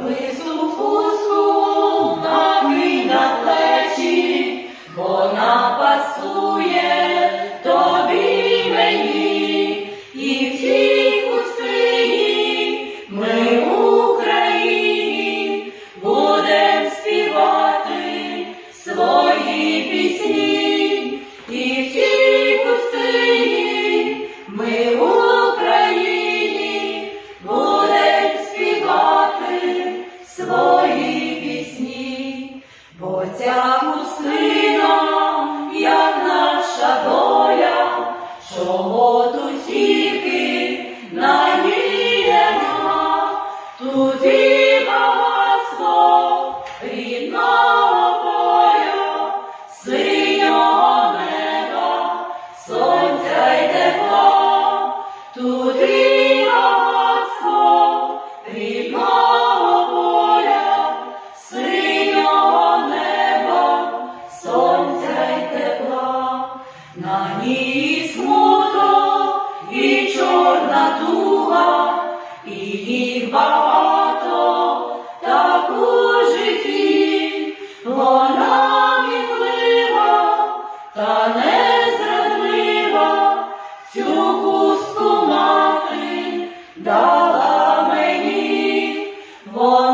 Вису хустку накинь на плечі, вона пасує тобі, мені, і в тій пустині ми в Україні будем співати свої пісні, і в тій пустині ми в Україні будем співати свої пісні, бо ця пустина, як наша доля, чого тут тільки на ній нема, тут і багатство рідного поля, синього неба, сонця й тепла, тут і багатство рідного поля, синього неба, сонця й тепла. На ній смуток і чорна туга, і їх багато так у житті. Вона мінлива та незрадлива, цю хустку мати дала мені. Вона